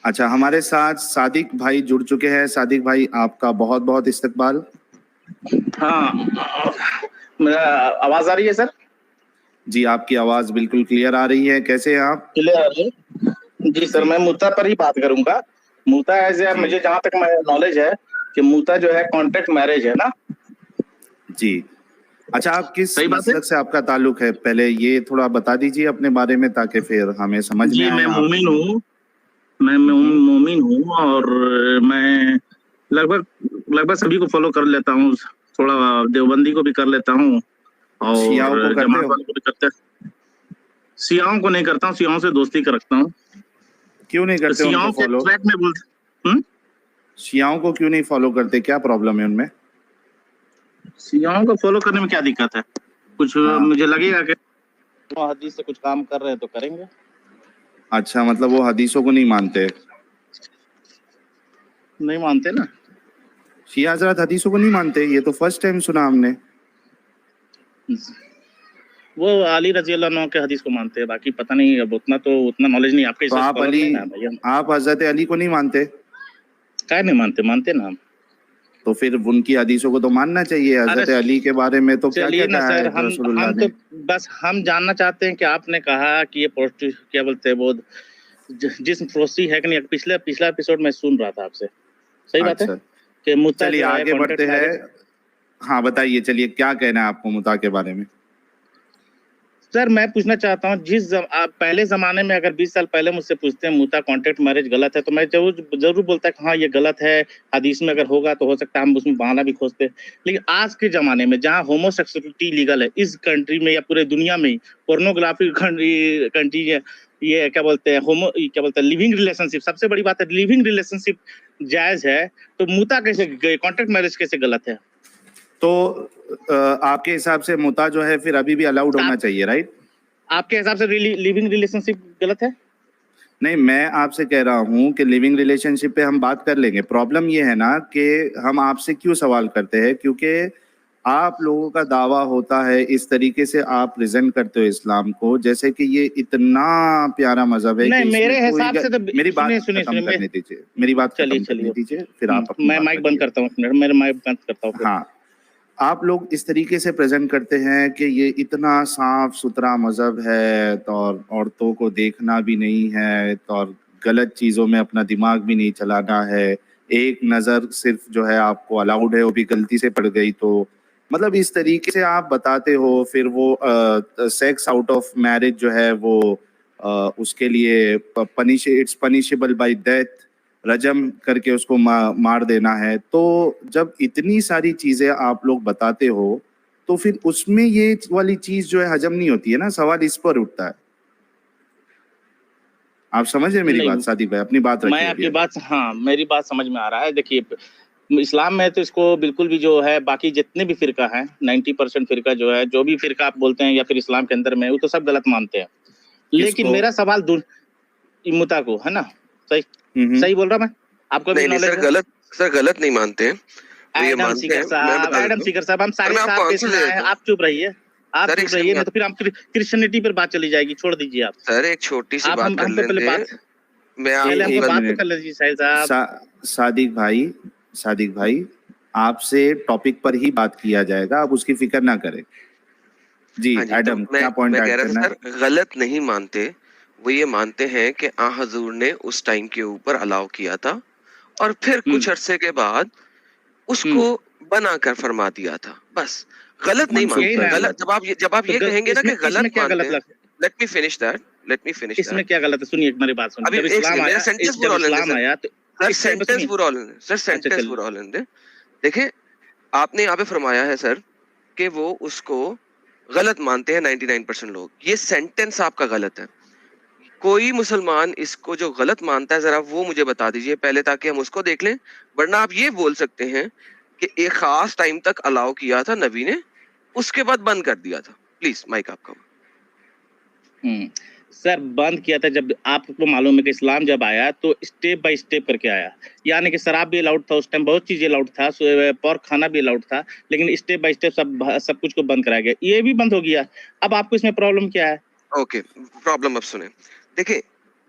अच्छा, हमारे साथ सादिक भाई जुड़ चुके हैं। सादिक भाई, आपका बहुत बहुत इस्तकबाल। हाँ, मेरा आवाज आ रही है सर? जी, आपकी आवाज बिल्कुल क्लियर आ रही है। कैसे हैं आप? क्लियर आ रही है जी सर। जी मैं मुता पर ही बात करूंगा। मुता एज ए, जी मुझे जहाँ तक नॉलेज है कि मुता जो है कॉन्ट्रैक्ट मैरिज है ना। जी। अच्छा, आप किस सही बात है मसलक से आपका ताल्लुक है, पहले ये थोड़ा बता दीजिए अपने बारे में, ताकि फिर हमें समझ में जी। आए मैं आप। मोमिन हूँ। मैं हम्म। मोमिन हूँ और मैं लगभग लगभग सभी को फॉलो कर लेता हूँ। थोड़ा देवबंदी को भी कर लेता हूँ शियाओं को और करते जमात हो? वालों को भी करते हैं। सियाओं को नहीं करता हूँ, सियाओं से दोस्ती कर रखता हूँ। क्यों नहीं तो करते उनको सियाओं के फॉलो? ट्रैक में बोलते। शियाओं को क्यों नहीं फॉलो करते, क्या प्रॉब्लम है उनमें? सियाओं को फॉलो करने में क्या दिक्कत है? कुछ हाँ। मुझे लगेगा कि वो हदीस से कुछ काम कर रहे हैं तो करेंगे। अच्छा, मतलब वो हदीसों को नहीं मानते? नहीं मानते ना। शिया हजरत हदीसों को नहीं मानते? ये तो फर्स्ट टाइम सुना हमने। वो अली रजी अल्लाह अन्हु के हदीस को मानते हैं, बाकी पता नहीं, अब उतना नॉलेज नहीं, आपके तो जैसे आप स्कॉलर अली, नहीं ना भैया। आप हजरत अली को नहीं मानते? क्या नहीं मानते? मानते ना हम। तो फिर उनकी हदीसों को तो मानना चाहिए। अरे हजरत अली के बारे में तो क्या क्या चलिए ना कहा सर, है रसूलुल्लाह हम ने? तो बस हम जानना चाहते हैं कि आपने कहा कि ये क्या बोलते हैं वो जिस्म फरोशी है कि नहीं। पिछला एपिसोड में सुन रहा था आपसे। सही बात है अच्छा, कि मुता चलिए जो है आगे बढ़ते कॉन्ट्रैक्ट हैं। मैरिज। हाँ बताइए, चलिए क्या कहना है आपको मुता के बारे में? सर मैं पूछना चाहता हूँ, आप पहले जमाने में अगर 20 साल पहले मुझसे पूछते हैं मुता कॉन्ट्रैक्ट मैरिज गलत है, तो मैं जरूर बोलता कि हाँ ये गलत है। हदीस में अगर होगा तो हो सकता है हम उसमें बहाना भी खोजते। लेकिन आज के जमाने में जहाँ होमोसेक्सुअलिटी लीगल है इस कंट्री में या पूरे दुनिया में, पोर्नोग्राफी कंट्री ये क्या बोलते हैं क्या बोलते हैं लिविंग रिलेशनशिप, सबसे बड़ी बात है लिविंग रिलेशनशिप जायज है, तो मुता कैसे, कॉन्ट्रैक्ट मैरिज कैसे गलत है? तो आपके हिसाब से मुता जो है फिर अभी भी अलाउड होना आप चाहिए, राइट? आपके हिसाब से लिविंग रिलेशनशिप गलत है? नहीं, मैं आपसे कह रहा हूँ कि लिविंग रिलेशनशिप पे हम बात कर लेंगे। प्रॉब्लम ये है ना कि हम आपसे क्यों सवाल करते हैं, क्योंकि आप लोगों का दावा होता है, इस तरीके से आप प्रेजेंट करते हो इस्लाम को, जैसे कि ये इतना प्यारा मजहब है नहीं, कि इसमें मेरे कोई हिसाब से तो मेरी सुनिए बात सुनिए खत्म सुनिए। करने दीजिए, मेरी बात चलिए खत्म करने चलिए। दीजिए, फिर आप अपनी मैं बात माइक बंद रखिए। करता हूँ एक मिनट, मेरा माइक बंद करता हूँ फिर। हाँ, आप लोग इस तरीके से प्रेजेंट करते हैं कि ये इतना साफ सुथरा मजहब है, तो और औरतों को देखना भी नहीं है, तो और गलत चीज़ों में अपना दिमाग भी नहीं चलाना है, एक नज़र सिर्फ जो है आपको अलाउड है, वो भी गलती से पड़ गई तो, मतलब इस तरीके से आप बताते हो। फिर वो सेक्स आउट ऑफ मैरिज जो है वो उसके लिए इट्स पनिशेबल बाय डेथ, रजम करके उसको मार देना है। तो जब इतनी सारी चीजें आप लोग बताते हो, तो फिर उसमें ये वाली चीज जो है हजम नहीं होती है ना, सवाल इस पर उठता है। आप समझ रहे मेरी बात? नहीं, सादिक भाई अपनी बात मैं रखिए अभी आपकी अभी। बात, हाँ मेरी बात समझ में आ रहा है। देखिए इस्लाम में तो इसको बिल्कुल भी जो है, बाकी जितने भी फिरका हैं 90% फिरका जो है, जो भी फिरका आप बोलते हैं या फिर इस्लाम के अंदर में, वो तो सब गलत मानते हैं। लेकिन किसको? मेरा सवाल मुता को है ना। सही हम्म। सही बोल रहा मैं? आपको भी नहीं नहीं नॉलेज सर, है? गलत नहीं मानते हैं। वो ये मानते हैं, मैं बता एडम देता हूँ। सीकर साहब, हम सर सारे मैं आपको साथ पे आंसर दे सुनाए हैं, देता हूँ। आप चुप रहिए। आप सर एक चुप सेकंड रहिए, में नहीं तो फिर हम क्रिश्चियनिटी पर बात चली जाएगी, छोड़ दीजिए आप। सर एक छोटी सी आप बात कर हम पे लेने पहले दे। बात, मैं पहले आपको हमको एक कल बात तो मिनट। कर लीजिए साहिल साहब। सादिक भाई, सादिक भाई, आपसे टॉपिक पर ही बात किया जाएगा, आप उसकी फिक्र ना करें। जी हाँ जी, तो एडम, क्या पॉइंट मैं कह ऐड रहा था करना है? सर, गलत नहीं मानते। वो ये मानते हैं कि आ हजूर ने उस टाइम के ऊपर अलाउ किया था और फिर कुछ अरसे के बाद उसको बनाकर फरमा दिया था, बस। गलत नहीं मनसूख यही मानते। ना। कर दिया गलत था। जब आप तो ये कहेंगे ना इसमें कि इसमें गलत क्या मानते गलत हैं। लग, लेट मी फिनिश दैट। इसमें क्या गलत है? सुनिए मेरी बात सुनिए। अभी एक सेकंड, मेरा सेंटेंस जब पूरा होने दे इस्लाम सर। आया तो सर एक सेकंड सेंटेंस सुनिए। पूरा होने दे सर, अच्छा सेंटेंस चलिए। पूरा होने दे। देखिए, आपने यहाँ पे फरमाया है सर कि वो उसको गलत मानते हैं 99% लोग। ये सेंटेंस आपका गलत है। कोई मुसलमान इसको जो गलत मानता है, जरा वो मुझे बता दीजिए पहले, ताकि हम उसको देख लें। वरना आप ये बोल सकते हैं कि एक खास टाइम तक अलाउ किया था नबी ने, उसके बाद बंद कर दिया था। प्लीज माइक आपका। सर बंद किया था, जब आपको मालूम है कि इस्लाम जब आया तो स्टेप बाय स्टेप करके आया। यानी कि शराब भी अलाउड था उस टाइम, बहुत चीजें अलाउड था, पोर्क खाना भी अलाउड था, लेकिन स्टेप बाय स्टेप सब कुछ को बंद कराया गया। ये भी बंद हो गया। अब आपको इसमें प्रॉब्लम क्या है? ओके, प्रॉब्लम अब सुने। देखिए,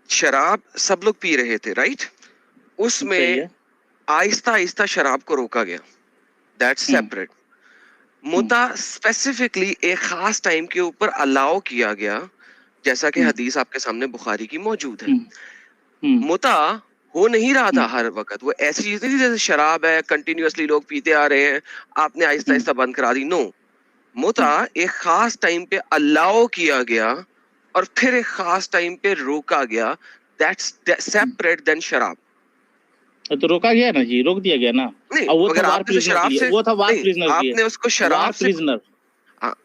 शराब सब लोग पी रहे थे, राइट? सही उसमें है। आहिस्ता आहिस्ता शराब को रोका गया, दैट्स सेपरेट। मुता स्पेसिफिकली एक खास टाइम के ऊपर अलाउ किया गया, जैसा कि हदीस आपके सामने बुखारी की मौजूद है। मुता हो नहीं रहा था हर वक्त, वो ऐसी चीज नहीं थी जैसे शराब है कंटिन्यूअसली लोग पीते आ रहे हैं, आपने आहिस्ता आहिस्ता बंद करा दी। नो, मुता एक खास टाइम पे अलाउ किया गया और फिर एक खास टाइम पे रोका गया, दैट्स सेपरेट देन शराब। तो रोका गया ना जी, रोक दिया गया ना। नहीं, और वो था अगर वार आपने उसे प्रिजनर शराब के लिए, से वो था वार नहीं, प्रिजनर के लिए। आपने उसको शराब वार से प्रिजनर।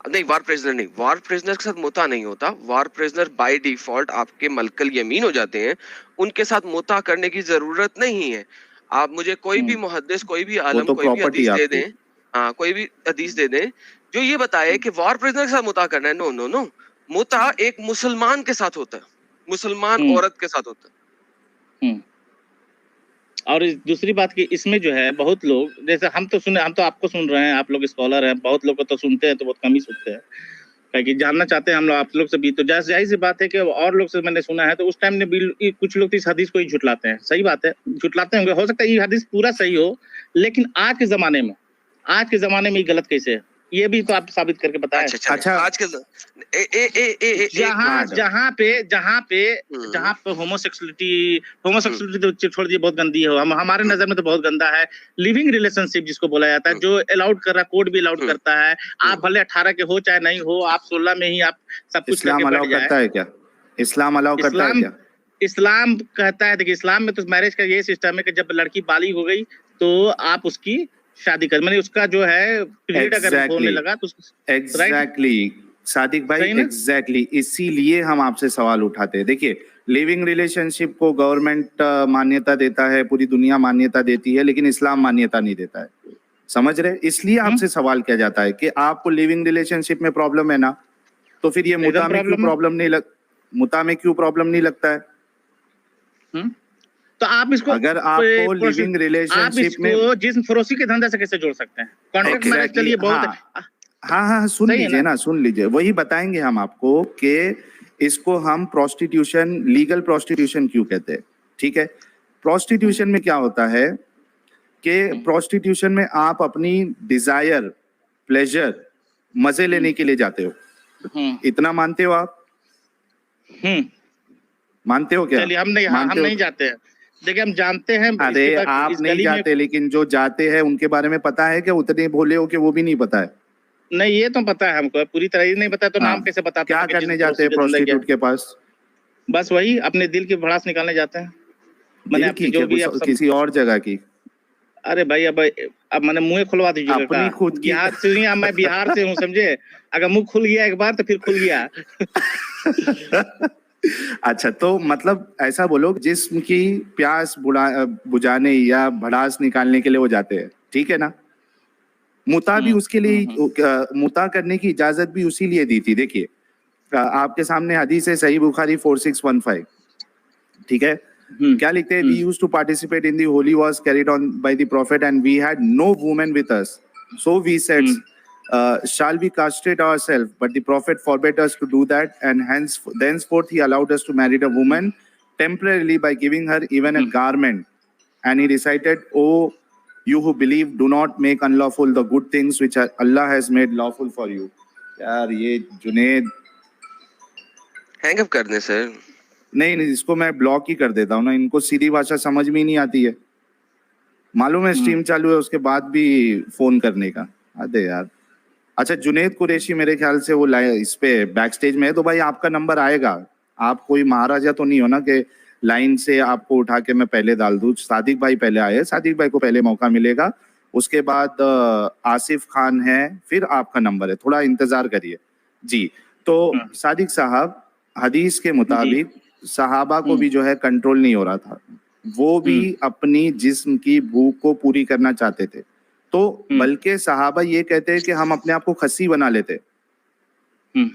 नहीं, वार प्रिजनर नहीं, वार प्रिजनर के साथ मुता नहीं होता। वार प्रिजनर बाय डिफॉल्ट आपके मलकल यमीन हो जाते हैं, उनके साथ मुता करने की जरूरत नहीं है। आप मुझे कोई भी मुहद्दिस, कोई भी वो आलम, तो कोई भी प्रॉपर्टी हदीस दे आपकी। दें, हाँ कोई भी हदीस दे दें जो ये बताए कि वार प्रिजनर के साथ मुता करना है। नो नो नो, मुता एक मुसलमान के साथ होता है, मुसलमान औरत के साथ होता है। और दूसरी बात कि इसमें जो है बहुत लोग, जैसे हम तो आपको सुन रहे हैं, आप लोग स्कॉलर हैं, बहुत लोग को तो सुनते हैं तो बहुत कम ही सुनते हैं, कि जानना चाहते हैं हम लोग आप लोग से भी। तो जाहिर सी बात है कि और लोग से मैंने सुना है, तो उस टाइम ने कुछ लोग तो इस हदीस को ही झुटलाते हैं। सही बात है, झुटलाते होंगे, हो सकता है ये हदीस पूरा सही हो, लेकिन आज के जमाने में ये गलत कैसे है, ये भी तो आप साबित करके बताएं। अच्छा चलिए, अच्छा। आजकल जहाँ पे होमोसेक्सुअलिटी तो छोड़ दिए, बहुत गंदी है, हमारे नजर में तो बहुत गंदा है। लिविंग रिलेशनशिप जिसको बोला जाता है, जो अलाउड कर रहा, कोड भी अलाउड करता है। आप भले 18 के हो चाहे नहीं हो, आप 16 में ही आप सब कुछ इस्लाम करके अलाउ बैठ जाए। करता है क्या? इस्लाम अलाउ करता है क्या? इस्लाम कहता है, देखिए इस्लाम में तो मैरिज का ये सिस्टम है कि जब लड़की बालिग हो गई तो आप उसकी शादी कर, मैंने उसका जो है पीरियड अगर होने लगा तो एग्जैक्टली सादिक भाई, एग्जैक्टली इसीलिए हम आपसे सवाल उठाते हैं। देखिए, लिविंग रिलेशनशिप को गवर्नमेंट मान्यता देता है, पूरी दुनिया मान्यता देती है, लेकिन इस्लाम मान्यता नहीं देता है। समझ रहे? इसलिए आपसे सवाल किया जाता है कि आपको लिविंग रिलेशनशिप में प्रॉब्लम है ना, तो फिर ये मुता में क्यों प्रॉब्लम नहीं लगता है? तो आप इसको, अगर आपको लिविंग रिलेशनशिप में जिस्म फरोशी के धंधे से कैसे जोड़ सकते हैं? कॉन्ट्रैक्ट मैरिज चलिए बहुत हाँ, सुन लीजिए ना, सुन लीजिए, वही बताएंगे हम आपको कि इसको हम प्रोस्टिट्यूशन, लीगल प्रोस्टिट्यूशन क्यों कहते हैं। ठीक है, प्रोस्टिट्यूशन में क्या होता है कि प्रोस्टिट्यूशन में आप अपनी डिजायर, प्लेजर, मजे लेने के लिए जाते हो। इतना मानते हो आप? मानते हो क्या? चलिए हम नहीं जाते हैं। देखिए हम जानते हैं। अरे आप नहीं जाते, लेकिन जो जाते हैं उनके बारे में पता है क्या? उतने भोले हो कि वो भी नहीं पता है? नहीं, ये तो पता है हमको, पूरी तरह ही नहीं पता तो नाम कैसे बताते? क्या करने जाते हैं प्रोस्टिट्यूट के पास? बस वही अपने दिल की भड़ास निकालने जाते हैं। मैंने आपकी जो भी किसी और जगह की? अरे भाई अब मैंने मुंह खुलवा दीजिए। अपनी खुद की। बिहार से नहीं, मैं बिहार से हूँ, समझे? अगर मुंह खुल गया एक बार तो फिर खुल गया। अच्छा, तो मतलब ऐसा बोलो, जिस्म की प्यास बुझाने या भड़ास निकालने के लिए वो जाते हैं, ठीक है ना? मुता भी उसके लिए, मुता करने की इजाजत भी उसी लिए दी थी। देखिए, आपके सामने हदीस है सही बुखारी 4615, ठीक है? क्या लिखते हैं? We used to participate in the holy wars carried on by the prophet and we had no women with us, so we said shall we castrate ourselves, but the prophet forbade us to do that, and thenceforth he allowed us to marry a woman temporarily by giving her even a garment, and he recited, oh you who believe, do not make unlawful the good things which Allah has made lawful for you. यार ये Junaid hang up कर दें sir. नहीं, इसको मैं block ही कर देता हूँ ना, इनको सीधी भाषा समझ में ही नहीं आती है। मालूम है स्ट्रीम चालू है उसके बाद भी फोन करने का, अरे यार। अच्छा, जुनेद कुरैशी मेरे ख्याल से वो इस पे बैक स्टेज में है, तो भाई आपका नंबर आएगा। आप कोई महाराजा तो नहीं हो ना कि लाइन से आपको उठा के मैं पहले डाल दूं। सादिक भाई पहले आए, सादिक भाई को पहले मौका मिलेगा, उसके बाद आसिफ खान है, फिर आपका नंबर है, थोड़ा इंतजार करिए जी। तो सादिक साहब, हदीस के मुताबिक सहाबा को भी जो है कंट्रोल नहीं हो रहा था, वो भी अपनी जिस्म की भूख को पूरी करना चाहते थे। तो बल्कि सहाबा ये कहते हैं कि हम अपने आप को खस्सी बना लेते,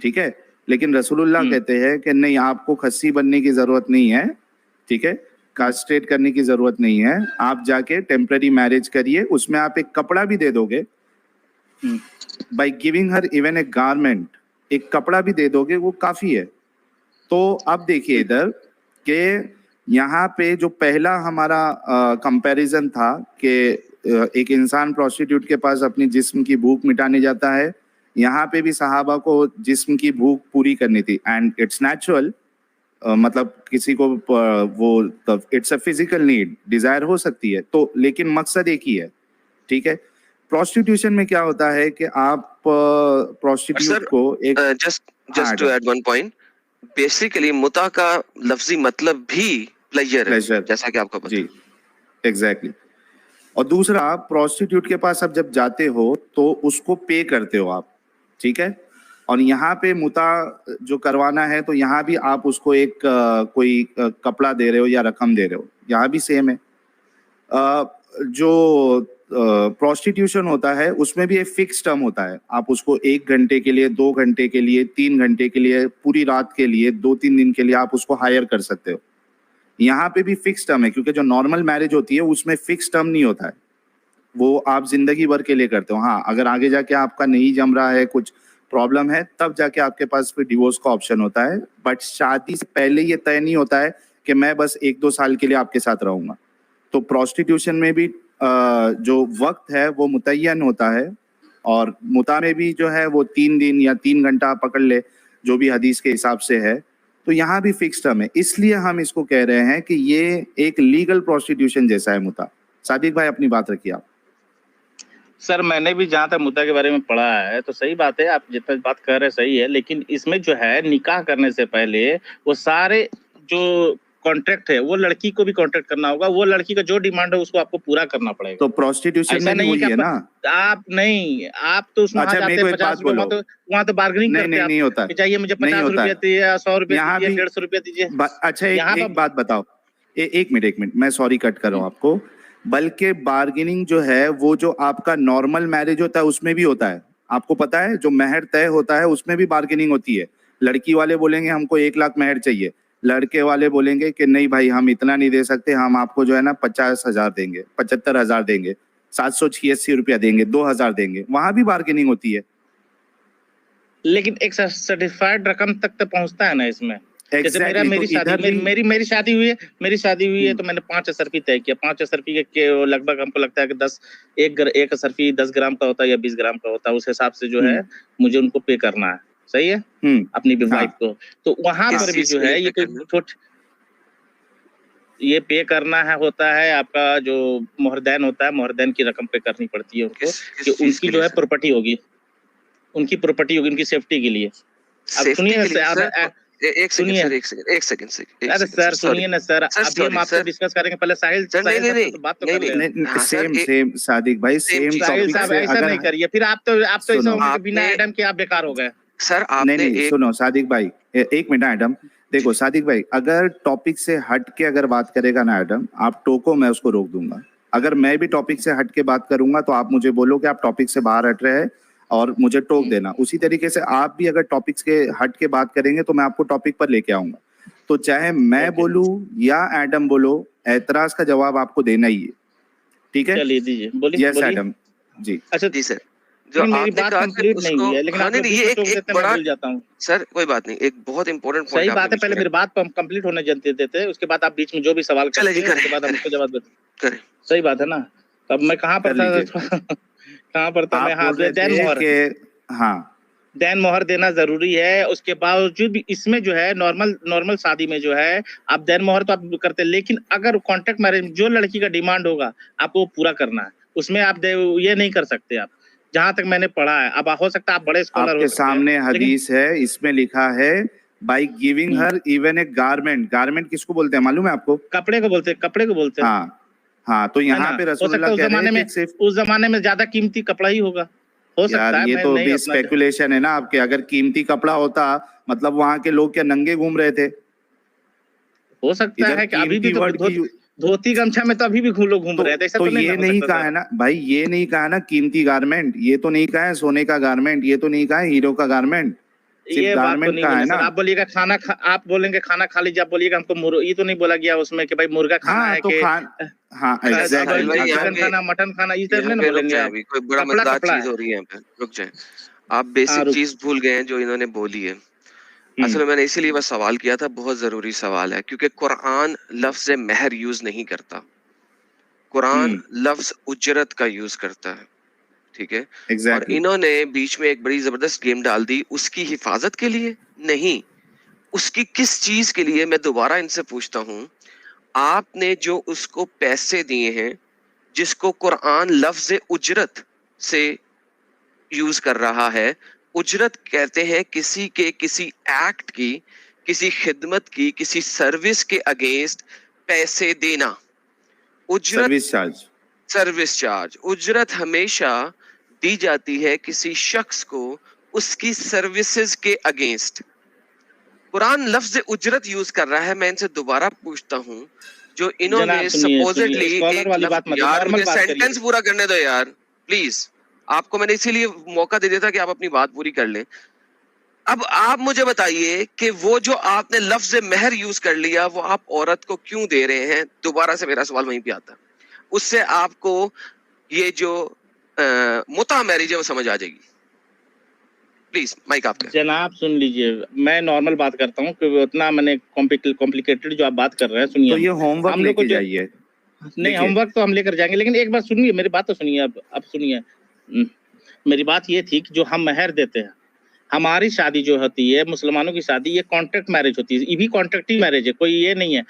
ठीक है, लेकिन रसूलुल्लाह कहते हैं कि नहीं, आपको खस्सी बनने की जरूरत नहीं है, ठीक है, कास्ट्रेट करने की जरूरत नहीं है, आप जाके टेम्पररी मैरिज करिए, उसमें आप एक कपड़ा भी दे दोगे, by giving her even a garment, एक कपड़ा भी दे दोगे, वो काफी है। तो अब देखिए इधर कि यहाँ पे जो पहला हमारा कंपैरिजन था कि एक इंसान प्रोस्टिट्यूट के पास अपनी जिस्म की भूख मिटाने जाता है, यहाँ पे भी सहाबा को जिस्म की भूख पूरी करनी थी एंड इट्स नेचुरल। मतलब किसी को वो it's a physical need, desire हो सकती है तो, लेकिन मकसद एक ही है, ठीक है। प्रोस्टिट्यूशन में क्या होता है कि आप प्रोस्टिट्यूट को एक just to add one point, basically मुता का लफ्जी मतलब भी प्लेजर है, जैसा कि आपको पता जी एग्जैक्टली। और दूसरा, प्रोस्टिट्यूट के पास अब जब जाते हो तो उसको पे करते हो आप, ठीक है। और यहाँ पे मुता जो करवाना है तो यहाँ भी आप उसको एक कोई कपड़ा दे रहे हो या रकम दे रहे हो, यहाँ भी सेम है। जो प्रोस्टिट्यूशन होता है उसमें भी एक फिक्स टर्म होता है, आप उसको 1 घंटे के लिए, 2 घंटे के लिए, 3 घंटे के लिए, पूरी रात के लिए, 2-3 दिन के लिए आप उसको हायर कर सकते हो। यहाँ पे भी फिक्स टर्म है, क्योंकि जो नॉर्मल मैरिज होती है उसमें फिक्स टर्म नहीं होता है, वो आप जिंदगी भर के लिए करते हो। हाँ, अगर आगे जाके आपका नहीं जम रहा है, कुछ प्रॉब्लम है, तब जाके आपके पास फिर डिवोर्स का ऑप्शन होता है। बट शादी से पहले ये तय नहीं होता है कि मैं बस 1-2 साल के लिए आपके साथ रहूंगा। तो प्रोस्टिट्यूशन में भी जो वक्त है वो मुतय्यन होता है, और मुता में भी जो है वो 3 दिन या 3 घंटा पकड़ ले, जो भी हदीस के हिसाब से है। तो यहाँ भी फिक्स टर्म है, इसलिए हम इसको कह रहे हैं कि ये एक लीगल प्रोस्टिट्यूशन जैसा है मुता। सादिक भाई अपनी बात रखिए आप। सर मैंने भी जहाँ तक मुद्दा के बारे में पढ़ा है तो सही बात है, आप जितना बात कर रहे हैं सही है, लेकिन इसमें जो है निकाह करने से पहले वो सारे जो कॉन्ट्रैक्ट है वो लड़की को भी कॉन्ट्रैक्ट करना होगा, वो लड़की का जो डिमांड है उसको आपको पूरा करना पड़ेगा। तो प्रोस्टिट्यूशन में नहीं है ना, आप नहीं, आप तो उसमें अच्छा, जाते हैं 50 रुपये, वहाँ तो बार्गेनिंग करते हैं। नहीं होता, चाहिए मुझे 50 रुपया दीजिए, 100 रुपया दीजिए, 150 रुपया दीजिए। अच्छा एक बात बताओ, एक मिनट, मैं सॉरी कट कर रहा हूँ आपको। बल्कि बार्गेनिंग जो है वो जो आपका नॉर्मल मैरिज होता है उसमें भी होता है। आपको पता है जो मेहर तय होता है उसमें भी बार्गेनिंग होती है। लड़की वाले बोलेंगे हमको 1 लाख मेहर चाहिए, लड़के वाले बोलेंगे कि नहीं भाई हम इतना नहीं दे सकते, हम आपको जो है ना 50,000 देंगे, 75,000 देंगे, 786 रुपया देंगे, 2,000 देंगे। वहां भी बार्गेनिंग होती है, लेकिन एक सर्टिफाइड रकम तक तो पहुंचता है ना इसमें। जैसे मेरी शादी हुई है तो मैंने 5 असरफी तय किया। 5 असरफी के लगभग हमको लगता है कि एक असरफी 10 ग्राम का होता है या 20 ग्राम का होता है, उस हिसाब से जो है मुझे उनको पे करना है। सही है, अपनी वाइफ को। तो वहां पर भी जो है ये कोई ये पे करना है होता है, आपका जो मोहरदैन होता है, मोहरदैन की रकम पे करनी पड़ती है उनको, कि उनकी जो है प्रॉपर्टी होगी, उनकी सेफ्टी के लिए। अब सुनिए एक सेकंड अरे सर सुनिए ना सर, अभी हम आपसे डिस्कस करेंगे, पहले साहिल बात तो कर ले। सेम सादिक भाई, सेम टॉपिक से ऐसा नहीं करिए, फिर आप तो बिना एडम के आप बेकार हो गए। सर नहीं सुनो सादिक भाई, 1 मिनट एडम, देखो सादिक भाई, अगर टॉपिक से हट के अगर बात करेगा ना एडम, आप टोको, मैं उसको रोक दूंगा। अगर मैं भी टॉपिक से हट के बात करूंगा तो आप मुझे बोलो कि आप टॉपिक से बाहर हट रहे हैं और मुझे टोक देना। उसी तरीके से आप भी अगर टॉपिक्स के हट के बात करेंगे तो मैं आपको टॉपिक पर लेके आऊंगा। तो चाहे मैं बोलूं या एडम बोलो, एतराज का जवाब आपको देना ही है, ठीक है? चलिए दीजिए, बोलिए। यस एडम जी। अच्छा जी सर, जो मेरी बात कंप्लीट नहीं हुई है, लेकिन आपने ये एक बड़ा भूल जाता हूँ सर, कोई बात नहीं, एक बहुत इंपॉर्टेंट पॉइंट। सही बात है, पहले मेरी बात कंप्लीट होने देते, उसके बाद आप बीच में जो भी सवाल करते हैं उसके बाद हम उसको जवाब देते हैं। सही बात है ना? अब मैं कहाँ पर था मैं? हाँ, दैन मोहर देना जरूरी है। उसके बावजूद भी इसमें जो है नॉर्मल शादी में जो है आप दैन मोहर तो आप करते हैं, लेकिन अगर कॉन्ट्रैक्ट मैरिज जो लड़की का डिमांड होगा आपको पूरा करना है, उसमें आप ये नहीं कर सकते आप, जहां तक मैंने पढ़ा है। अब हो सकता है आप बड़े स्कॉलर हो, आपके सामने हदीस है, इसमें लिखा है by giving her even a garment किसको बोलते हैं मालूम है आपको? कपड़े को बोलते हैं। हाँ, तो यहाँ पे रसूलुल्लाह कह रहे हैं कि उस जमाने में ज्यादा कीमती कपड़ा ही होगा, हो सकता है। ये तो भी स्पेकुलेशन है ना आपके। अगर कीमती कपड़ा होता मतलब वहाँ के लोग क्या नंगे घूम रहे थे? हो सकता है कि अभी भी तो धोती गमछा में तो अभी भी लोग घूम रहे थे। तो ये नहीं कहा है ना भाई, ये नहीं कहा ना कीमती गारमेंट, ये तो नहीं कहा है सोने का गारमेंट, ये तो नहीं कहा है हीरो का गारमेंट, ये गारमेंट का है ना। आप बोलिएगा आप बोलेंगे खाना खा लीजिए, आप बोलिएगा हमको ये तो नहीं बोला गया उसमें कि भाई मुर्गा खाना है कि चिकन खाना, मटन खाना, ये सब नहीं बोलेंगे आप। कोई बड़ा मजेदार चीज हो रही है यहाँ पे, रुक जाए। आप बेसिक चीज भूल गए हैं जो इन्होंने बोली है। असल में मैंने इसीलिए बस सवाल किया था, बहुत जरूरी सवाल है, क्योंकि कुरान लफ्ज महर यूज नहीं करता, कुरान लफ्ज उजरत का यूज करता है, ठीक है। और इन्होंने बीच में एक बड़ी जबरदस्त गेम डाल दी, उसकी हिफाजत के लिए नहीं, उसकी किस चीज के लिए। मैं दोबारा इनसे पूछता हूँ, आपने जो उसको पैसे दिए हैं, जिसको कुरान लफ्ज उजरत से यूज कर रहा है, उजरत कहते हैं किसी के किसी एक्ट की, किसी खिदमत की, किसी सर्विस के अगेंस्ट पैसे देना, उजरत सर्विस चार्ज। उजरत हमेशा दी जाती है किसी शख्स को उसकी सर्विसेज के अगेंस्ट। कुरान लफ्ज उजरत यूज कर रहा है। मैं इनसे दोबारा पूछता हूँ, जो इन्होंने सपोजिटली यार मुझे सेंटेंस पूरा करने दो यार प्लीज, आपको मैंने इसीलिए मौका दे दिया था कि आप अपनी बात पूरी कर लें। अब आप मुझे बताइए कि वो जो आपने लफ्ज महर यूज कर लिया, वो आप औरत को क्यों दे रहे हैं? दोबारा से मेरा सवाल वहीं पे आता है, उससे आपको ये जो मुता मैरिज है वो समझ आ जाएगी। प्लीज माइक आपका। जनाब सुन लीजिए, मैं नॉर्मल बात करता हूँ, क्योंकि उतना मैंने कॉम्प्लिकेटेड जो आप बात कर रहे हैं, सुनिए। तो ये होमवर्क लेके जाइए। नहीं, होमवर्क तो हम लेकर जाएंगे, लेकिन एक बार सुनिए, मेरी बात तो सुनिए। अब सुनिए, मेरी बात ये थी कि जो हम महर देते हैं, हमारी शादी जो होती है, मुसलमानों की शादी, ये कॉन्ट्रैक्ट मैरिज होती है, ये भी कॉन्ट्रैक्टिव मैरिज है, कोई ये नहीं है।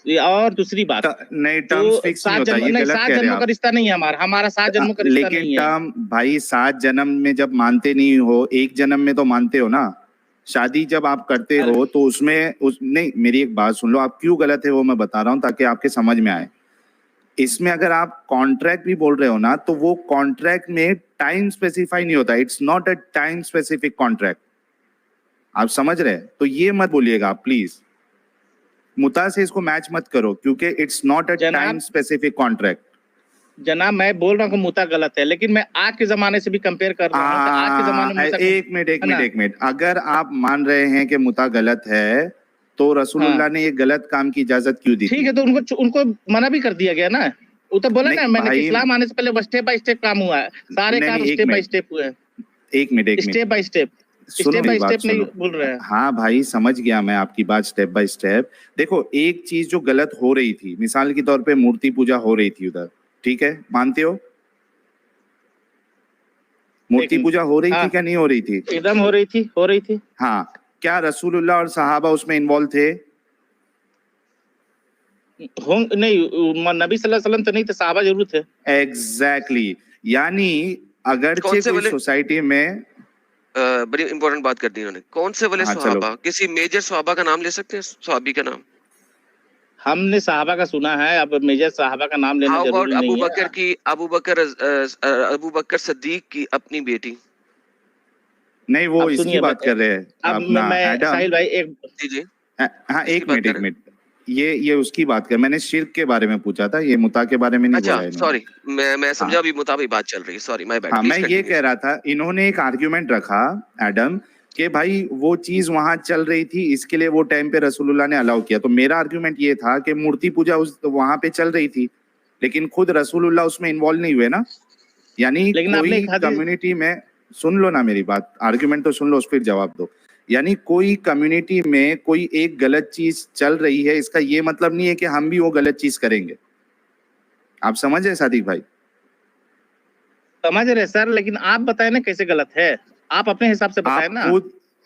और दूसरी बात, नहीं, टर्म्स फिक्स नहीं होता, ये गलत कह रहे हैं आप। का रिश्ता नहीं है हमारा 7 जन्मों का रिश्ता नहीं है। लेकिन टर्म भाई 7 जन्म में जब मानते नहीं हो, 1 जन्म में तो मानते हो ना। शादी जब आप करते हो तो उसमें नहीं, मेरी एक बात सुन लो, आप क्यों गलत है वो मैं बता रहा हूँ ताकि आपके समझ में आए। इसमें अगर आप कॉन्ट्रैक्ट भी बोल रहे हो ना, तो वो कॉन्ट्रैक्ट में टाइम स्पेसिफाई नहीं होता, it's not a time specific contract. आप समझ रहे हैं? तो ये मत बोलिएगा आप प्लीज, मुता से इसको मैच मत करो, क्योंकि it's not a time specific contract. जनाब मैं बोल रहा हूँ मुता गलत है, लेकिन मैं आज के जमाने से भी कंपेयर कर रहा हूँ। आज के जमाने में एक मिनट, अगर आप मान रहे हैं कि मुता गलत है, तो रसूलुल्लाह ने ये गलत काम की इजाजत क्यों दी? ठीक है, तो उनको मना भी कर दिया गया ना। वो तो बोला ना मैंने, इस्लाम आने से पहले स्टेप बाय स्टेप काम हुआ है, सारे काम स्टेप बाय स्टेप हुए हैं। एक मिनट, स्टेप बाय स्टेप नहीं बोल रहे हैं। हाँ भाई, समझ गया मैं आपकी बात, स्टेप बाय स्टेप। देखो, एक चीज जो गलत हो रही थी, मिसाल के तौर पे मूर्ति पूजा हो रही थी उधर, ठीक है, मानते हो? मूर्ति पूजा हो रही थी क्या नहीं हो रही थी? एकदम हो रही थी। हाँ, क्या रसूलुल्लाह और सहाबा उसमें इन्वॉल्व थे? नहीं, नबी सल्लल्लाहु अलैहि वसल्लम तो नहीं थे, सहाबा जरूर थे। एग्जैक्टली, यानी अगरचे कोई सोसाइटी में बड़ी इंपॉर्टेंट बात कर दी उन्होंने, कौन से वाले सहाबा? किसी मेजर सहाबा का नाम ले सकते हैं, सहाबी का नाम? हमने सहाबा का सुना है, अब मेजर सहाबा का नाम लेना जरूरी नहीं है। अबू बकर सिद्दीक की अपनी बेटी? नहीं, वो इसकी बात कर रहे हैं। अब मैं साहिल भाई जी हाँ, एक मिनट, ये उसकी बात कर, मैंने शिर्क के बारे में पूछा था, ये मुता के बारे में नहीं बोला है। सॉरी, मैं समझा अभी मुता भी बात चल रही है, सॉरी माय बैड। मैं ये कह रहा था, इन्होंने एक आर्ग्यूमेंट रखा एडम कि भाई वो चीज वहां चल रही थी, इसके लिए वो टाइम पे रसूलुल्लाह ने अलाउ किया। तो मेरा आर्ग्यूमेंट ये था कि मूर्ति पूजा वहां पे चल रही थी, लेकिन खुद रसूलुल्लाह उसमें इन्वॉल्व नहीं हुए ना। यानी कोई कम्युनिटी में, सुन लो ना मेरी बात, आर्ग्यूमेंट तो सुन लो, फिर जवाब दो। यानी कोई कम्युनिटी में कोई एक गलत चीज चल रही है, इसका ये मतलब नहीं है कि हम भी वो गलत चीज करेंगे। आप समझ रहे सादिक भाई? समझ रहे सर, लेकिन आप बताए ना कैसे गलत है, आप अपने हिसाब से बताए ना।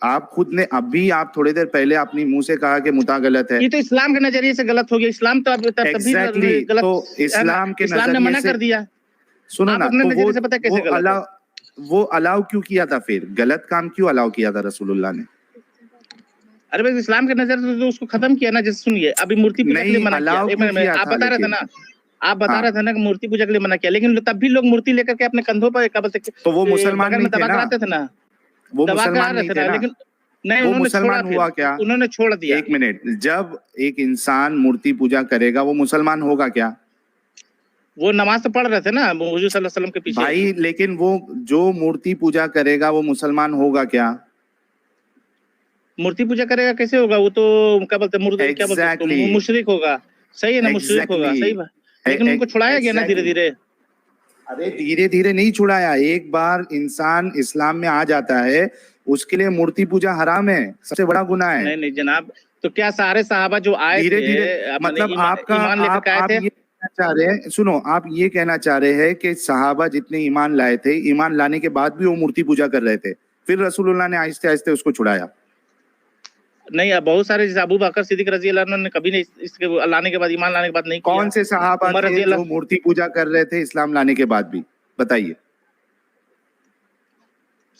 आप खुद ने अभी, आप थोड़ी देर पहले अपनी मुंह से कहा कि मुता गलत है। ये तो इस्लाम के नजरिए से गलत हो गया। इस्लाम तो अब exactly, गलत, तो इस्लाम के नजरिए ने मना कर दिया। सुनो ना, तो वो अलाउ क्यों किया था? फिर गलत काम क्यों अलाउ किया था रसूलुल्लाह ने? अरे भाई, इस्लाम के नजर से तो उसको खत्म किया ना। जैसे सुनिए, अभी मूर्ति पूजा के लिए मना किया, आप बता रहे थे ना, आप बता रहे थे ना कि मूर्ति पूजा के लिए मना किया, लेकिन तब भी लोग मूर्ति लेकर के अपने कंधों पर तो वो मुसलमान नहीं थे ना, वो मुसलमान नहीं थे ना, लेकिन नहीं, वो मुसलमान हुआ क्या? उन्होंने छोड़ दिया। एक मिनट, जब एक इंसान मूर्ति पूजा करेगा वो मुसलमान होगा क्या? वो नमाज तो पढ़ रहे थे ना हुजूर सल्लल्लाहु अलैहि वसल्लम के पीछे भाई, लेकिन वो जो मूर्ति पूजा करेगा वो मुसलमान होगा क्या? मूर्ति पूजा करेगा कैसे होगा? वो तो क्या बोलते हैं, क्या बोलते हैं, मुशरिक होगा। सही है ना, मुशरिक होगा, सही बात। लेकिन उनको छुड़ाया गया ना धीरे धीरे। अरे धीरे धीरे नहीं छुड़ाया, एक बार इंसान इस्लाम में आ जाता है, उसके लिए मूर्ति पूजा हराम है, सबसे बड़ा गुनाह है। नहीं नहीं जनाब, तो क्या सारे सहाबा जो आए धीरे थे धीरे मतलब आपका ईमान लेकर के आए आप थे? ये कहना चाह रहे हैं, सुनो, आप ये कहना चाह रहे हैं कि सहाबा जितने ईमान लाए थे, ईमान लाने के बाद भी वो मूर्ति पूजा कर रहे थे, फिर रसूलुल्लाह ने आहिस्ते आहिस्ते उसको छुड़ाया। नहीं, बहुत सारे जैसे अबू बकर सिद्दीक रजी अल्लाह अन्हु ने कभी नहीं इसके लाने के बाद, ईमान लाने के बाद नहीं किया। कौन से सहाबा उमर थे रजी जो मूर्ति पूजा कर रहे थे इस्लाम लाने के बाद भी, बताइए।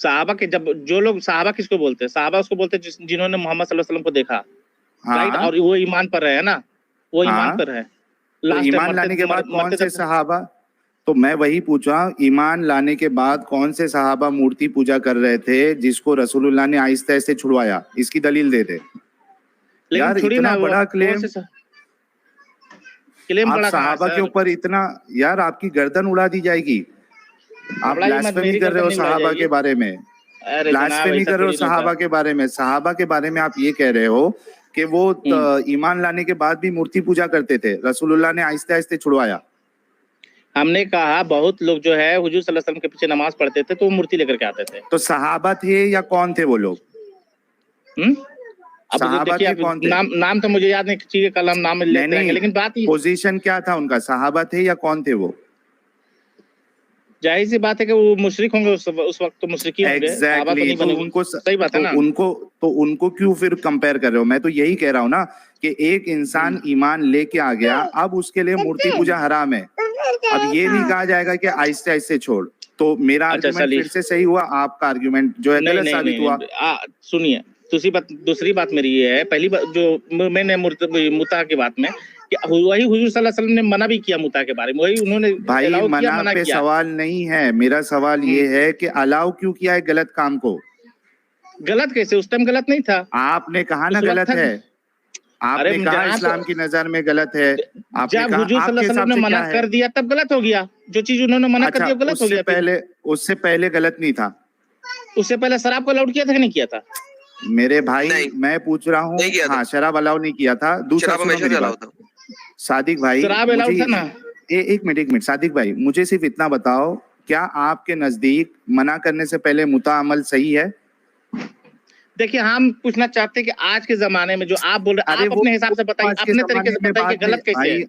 सहाबा के जब जो लोग सहाबा किसको बोलते हैं? सहाबा उसको बोलते हैं जिन्होंने मोहम्मद सल्लल्लाहु अलैहि वसल्लम को देखा, राइट, हाँ और वो ईमान पर है ना, वो ईमान हाँ, पर है। तो लास्ट ईमान लाने के बाद कौन से सहाबा, तो मैं वही पूछा, ईमान लाने के बाद कौन से सहाबा मूर्ति पूजा कर रहे थे जिसको रसूलुल्लाह ने आहिस्ते आहिस्ते छुड़वाया, इसकी दलील दे दे यार। इतना बड़ा क्लेम, आप बड़ा सहाबा के ऊपर इतना, यार आपकी गर्दन उड़ा दी जाएगी। आप ब्लास्फेमी कर रहे हो सहाबा के बारे में, ब्लास्फेमी कर रहे हो सहाबा के बारे में। सहाबा के बारे में आप ये कह रहे हो कि वो ईमान लाने के बाद भी मूर्ति पूजा करते थे, रसूलुल्लाह ने आहिस्ते आहिस्ते छुड़वाया। हमने कहा बहुत लोग जो है हुजूर सल्लल्लाहु अलैहि वसल्लम के पीछे नमाज पढ़ते थे तो वो मूर्ति लेकर के आते थे। तो सहाबा थे या कौन थे वो लोग? अब सहाबा देखिए, थे, कौन थे? नाम तो मुझे याद नहीं, किसी के कलम नाम लेते हैं, लेकिन बात पोजीशन क्या था उनका, सहाबा थे या कौन थे वो? जाहिर सी बात है कि वो मुशरिक होंगे उस वक्त, तो मुशरिकी होंगे। एग्जैक्टली, तो उनको सही बात है ना, उनको क्यों फिर कंपेयर कर रहे हो? मैं तो यही कह रहा हूँ ना कि एक इंसान ईमान लेके आ गया, अब उसके लिए मूर्ति पूजा हराम है। अब ये नहीं कहा जाएगा कि आहिस्ते आहिस्ते छोड़। तो मेरा आर्गुमेंट फिर से सही हुआ, आपका आर्गुमेंट जो है गलत साबित हुआ। सुनिए, दूसरी बात मेरी ये है, पहली बात जो मैंने मुता की बात में, वही हुजूर सल्लल्लाहु अलैहि वसल्लम ने मना भी किया मुता के बारे में, वही उन्होंने भाई मना पे सवाल नहीं है, मेरा सवाल ये है कि अलाउ क्यों किया है गलत काम को? गलत कैसे? उस टाइम गलत नहीं था। आपने कहा ना गलत है, आपने कहा इस्लाम की नजर में गलत है। जब हुजूर सल्लल्लाहु अलैहि वसल्लम ने मना कर दिया तब गलत हो गया, जो चीज उन्होंने मना कर दिया गलत हो गया। उससे पहले गलत नहीं था? उससे पहले शराब को अलाउड किया था कि नहीं किया था? मेरे भाई मैं पूछ रहा हूँ, हाँ शराब अलाउ नहीं किया था। दूसरा सादिक भाई, शराब अलाउड था ना? एक मिनट सादिक भाई, मुझे सिर्फ इतना बताओ, क्या आपके नजदीक मना करने से पहले मुता अमल सही है? देखिए, हम पूछना चाहते हैं कि आज के जमाने में जो आप बोल रहे हैं, आप अपने हिसाब से बताइए, अपने तरीके से बताइए कि गलत कैसे है।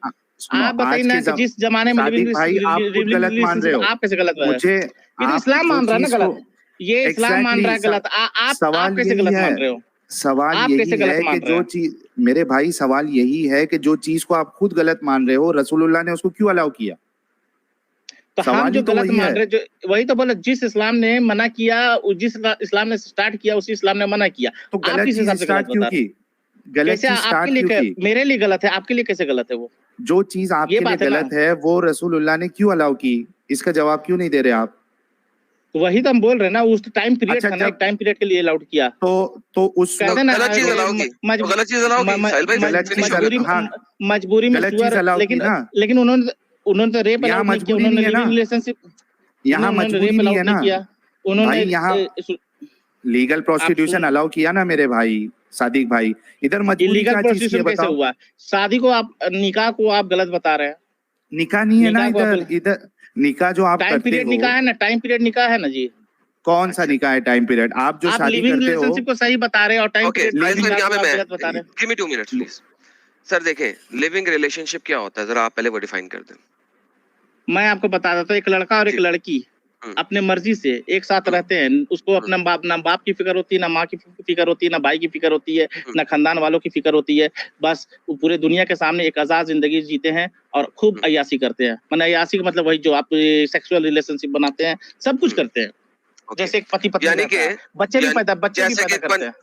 आप बताइए ना कि जिस जमाने में भाई आप गलत मान रहे हो, आप कैसे गलत है? मुझे इस्लाम मान रहा है ना गलत, ये इस्लाम मान रहा है गलत, आप कैसे गलत मान रहे हो? सवाल यही है कि जो चीज, मेरे भाई सवाल यही है कि जो चीज को आप खुद गलत मान रहे हो, रसूलुल्लाह ने उसको क्यों अलाउ किया? तो हम जो गलत मान रहे, जो वही तो बोला, जिस इस्लाम ने मना किया, जिस इस्लाम ने स्टार्ट किया, उसी इस्लाम ने मना किया। तो गलत चीज स्टार्ट क्यों की? गलत चीज स्टार्ट क्यों की? मेरे लिए गलत है, आपके लिए कैसे गलत है? वो जो चीज आपके लिए गलत है वो रसूलुल्लाह ने क्यों अलाउ की, इसका जवाब क्यों नहीं दे रहे आप? वही तो हम बोल रहे हैं ना, उस टाइम पीरियड था ना, एक टाइम पीरियड के लिए अलाउड किया। तो उस गलत चीज अलाउ की, मजबूरी में, लेकिन उन्होंने तो रेप अलाउ नहीं किया, उन्होंने लिविंग रिलेशनशिप, यहाँ मजबूरी नहीं है ना, उन्होंने यहाँ लीगल प्रोस्टिट्यूशन अलाउ किया ना मेरे भाई सादिक भाई। इधर मजबूरी क्या चीज है बताओ? हुआ शादी को, आप निकाह को आप गलत बता रहे हैं। निकाह नहीं है ना, इधर निकाह जो आप टाइम पीरियड निकाह है ना, टाइम पीरियड निकाह है ना जी। कौन सा निकाह है टाइम पीरियड? आप जो शादी करते हो को सही बता रहे हैं और टाइम पीरियड गलत बता रहे हैं। Give me 2 minutes please. Sir देखें, लिविंग रिलेशनशिप क्या होता है, जरा आप पहले वो डिफाइन कर दें। मैं आपको बता देता हूँ, एक लड़का और एक लड़की अपने मर्जी से एक साथ रहते हैं, उसको अपना ना बाप की फिक्र होती है, ना माँ की फिक्र होती है, ना भाई की फिक्र होती है, ना खानदान वालों की फिक्र होती है। बस वो पूरे दुनिया के सामने एक आजाद जिंदगी जीते हैं और खूब अय्यासी करते हैं। मैंने अय्यासी का मतलब वही जो आप सेक्सुअल रिलेशनशिप बनाते हैं, सब कुछ करते हैं, जैसे एक पति पत्नी, बच्चे भी पैदा करते हैं।